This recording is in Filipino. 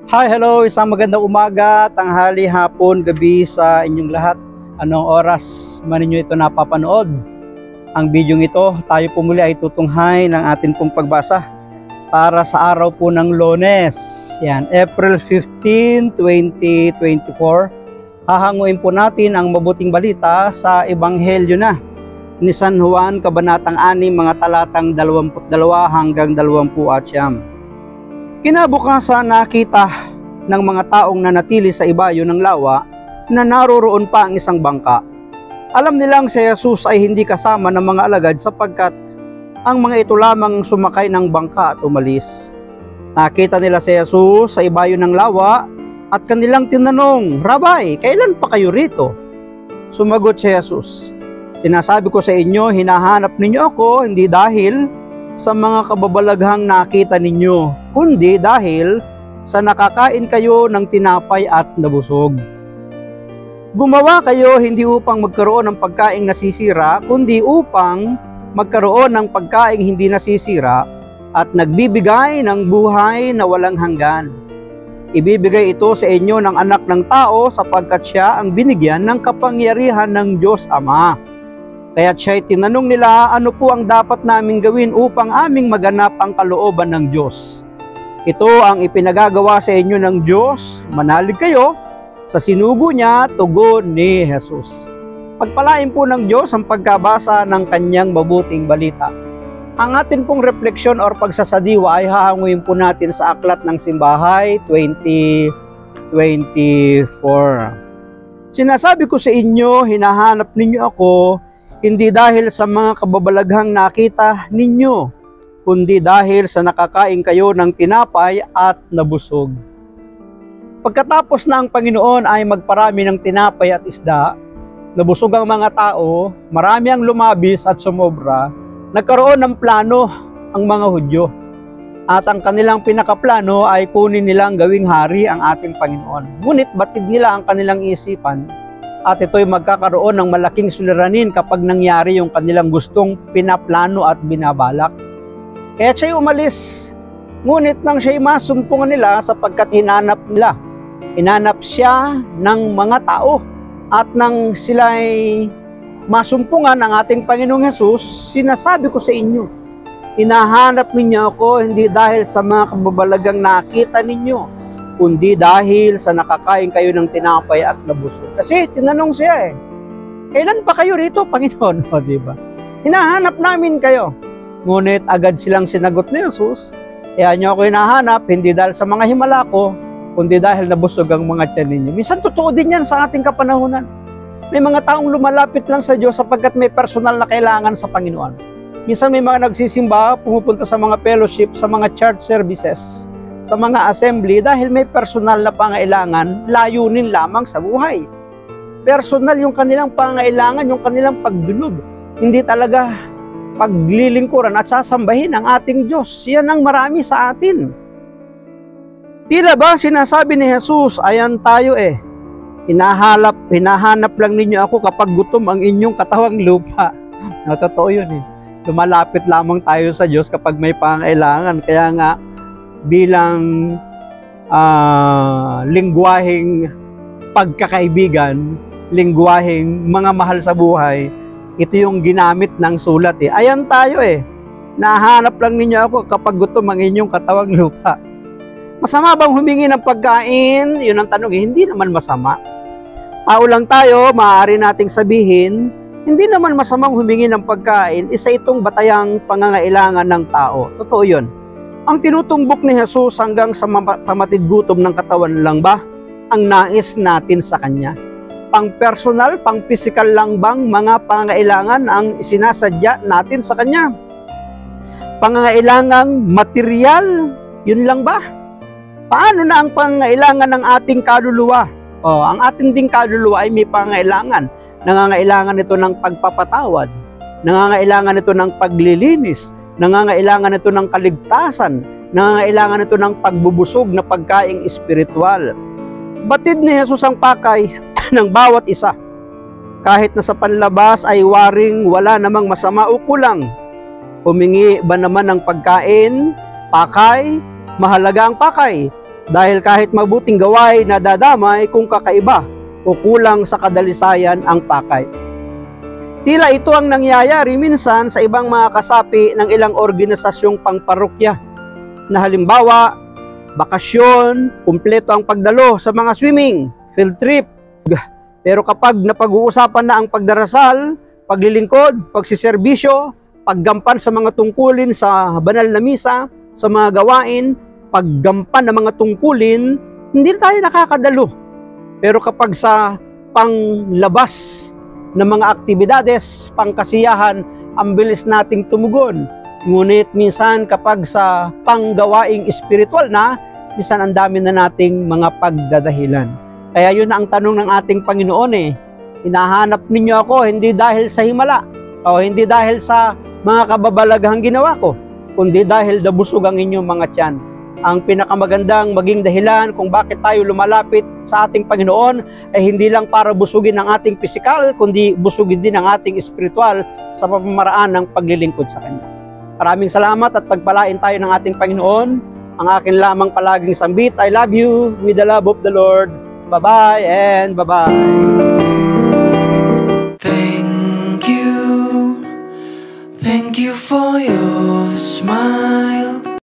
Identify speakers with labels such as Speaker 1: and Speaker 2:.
Speaker 1: Hi, hello, isang magandang umaga, tanghali, hapon, gabi sa inyong lahat. Anong oras man ninyo ito napapanood? Ang bidyong ito, tayo po muli ay tutunghay ng atin pong pagbasa para sa araw po ng Lunes. Yan, April 15, 2024. Hahanguin po natin ang mabuting balita sa Ebanghelyo na ni San Juan, Kabanatang 6, mga talatang 22 hanggang 29. Kinabukasan nakita ng mga taong nanatili sa ibayo ng lawa na naroroon pa ang isang bangka. Alam nilang si Jesus ay hindi kasama ng mga alagad sapagkat ang mga ito lamang sumakay ng bangka at umalis. Nakita nila si Jesus sa ibayo ng lawa at kanilang tinanong, "Rabay, kailan pa kayo rito?" Sumagot si Jesus, "Sinasabi ko sa inyo, hinahanap ninyo ako hindi dahil sa mga kababalaghang nakita ninyo, kundi dahil sa nakakain kayo ng tinapay at nabusog. Gumawa kayo hindi upang magkaroon ng pagkaing nasisira, kundi upang magkaroon ng pagkaing hindi nasisira at nagbibigay ng buhay na walang hanggan. Ibibigay ito sa inyo ng anak ng tao sapagkat siya ang binigyan ng kapangyarihan ng Diyos Ama." Kaya't siya'y tinanong nila, "Ano po ang dapat naming gawin upang aming maganap ang kalooban ng Diyos?" "Ito ang ipinagagawa sa inyo ng Diyos, manalig kayo sa sinugo niya," tugon ni Jesus. Pagpalain po ng Diyos ang pagkabasa ng kanyang mabuting balita. Ang atin pong refleksyon or pagsasadiwa ay hahanguin po natin sa Aklat ng Simbahay 2024. "Sinasabi ko sa inyo, hinahanap ninyo ako, hindi dahil sa mga kababalaghang nakita ninyo, kundi dahil sa nakakain kayo ng tinapay at nabusog." Pagkatapos na ang Panginoon ay magparami ng tinapay at isda, nabusog ang mga tao, marami ang lumabis at sumobra, nagkaroon ng plano ang mga Hudyo. At ang kanilang pinakaplano ay kunin nilang gawing hari ang ating Panginoon. Ngunit batid nila ang kanilang isipan at ito'y magkakaroon ng malaking suliranin kapag nangyari yung kanilang gustong pinaplano at binabalak. Kaya siya'y umalis. Ngunit nang siya'y masumpungan nila sapagkat hinanap siya ng mga tao. At nang sila'y masumpungan ng ating Panginoong Hesus, "Sinasabi ko sa inyo, hinahanap ninyo ako hindi dahil sa mga kababalaghang nakita ninyo, kundi dahil sa nakakain kayo ng tinapay at nabusog." Kasi tinanong siya "Kailan pa kayo rito, Panginoon?" O, diba? "Hinahanap namin kayo." Ngunit agad silang sinagot ni Jesus, "Kaya nyo ako hinahanap, hindi dahil sa mga himala ko, kundi dahil nabusog ang mga tiyan ninyo." Minsan totoo din yan sa ating kapanahunan. May mga taong lumalapit lang sa Diyos sapagkat may personal na kailangan sa Panginoon. Minsan may mga nagsisimba, pumupunta sa mga fellowship, sa mga church services, sa mga assembly dahil may personal na pangailangan, layunin lamang sa buhay. Personal yung kanilang pangailangan, yung kanilang pagdulog. Hindi talaga paglilingkuran at sasambahin ang ating Diyos. Yan ang marami sa atin. Tila ba sinasabi ni Jesus, ayan tayo hinahanap lang ninyo ako kapag gutom ang inyong katawang lupa. Totoo yun Lumalapit lamang tayo sa Diyos kapag may pangailangan. Kaya nga, bilang lingwaheng pagkakaibigan, lingwaheng mga mahal sa buhay, ito yung ginamit ng sulat Ayan tayo nahanap lang ninyo ako kapag gutom ang inyong katawang lupa. Masama bang humingi ng pagkain? Yun ang tanong Hindi naman masama. Tao lang tayo, maaari nating sabihin, hindi naman masamang humingi ng pagkain, isa itong batayang pangangailangan ng tao. Totoo yun. Ang tinutumbok ni Jesus hanggang sa pamatid gutom ng katawan lang ba ang nais natin sa Kanya? Pang-personal, pang-physical lang bang mga pangangailangan ang sinasadya natin sa Kanya? Pangangailangang material, yun lang ba? Paano na ang pangangailangan ng ating kaluluwa? Ang ating ding kaluluwa ay may pangangailangan. Nangangailangan ito ng pagpapatawad. Nangangailangan ito ng paglilinis. Nangangailangan ito ng kaligtasan. Nangangailangan ito ng pagbubusog na pagkaing espiritual. Batid ni Jesus ang pakay ng bawat isa. Kahit na sa panlabas ay waring wala namang masama o kulang. Humingi ba naman ng pagkain, pakay, mahalaga ang pakay. Dahil kahit mabuting gawain nadadamay kung kakaiba o kulang sa kadalisayan ang pakay. Tila ito ang nangyayari minsan sa ibang mga kasapi ng ilang organisasyong pangparokya na halimbawa, bakasyon, kumpleto ang pagdalo sa mga swimming, field trip. Pero kapag napag-uusapan na ang pagdarasal, paglilingkod, pagsiserbisyo, paggampan sa mga tungkulin sa banal na misa, sa mga gawain, paggampan ng mga tungkulin, hindi tayo nakakadalo. Pero kapag sa panglabas ng mga aktibidades, pangkasiyahan, ang bilis nating tumugon. Ngunit minsan kapag sa panggawaing espiritual na, minsan ang dami na nating mga pagdadahilan. Kaya yun na ang tanong ng ating Panginoon hinahanap ninyo ako hindi dahil sa himala o hindi dahil sa mga kababalaghang ginawa ko, kundi dahil nabusog ang inyong mga tiyan. Ang pinakamagandang maging dahilan kung bakit tayo lumalapit sa ating Panginoon ay hindi lang para busugin ang ating pisikal, kundi busugin din ang ating espiritual sa pamamaraan ng paglilingkod sa Kanya. Maraming salamat at pagpalain tayo ng ating Panginoon. Ang akin lamang palaging sambit, I love you with the love of the Lord. Bye-bye and bye-bye.
Speaker 2: Thank you for your smile.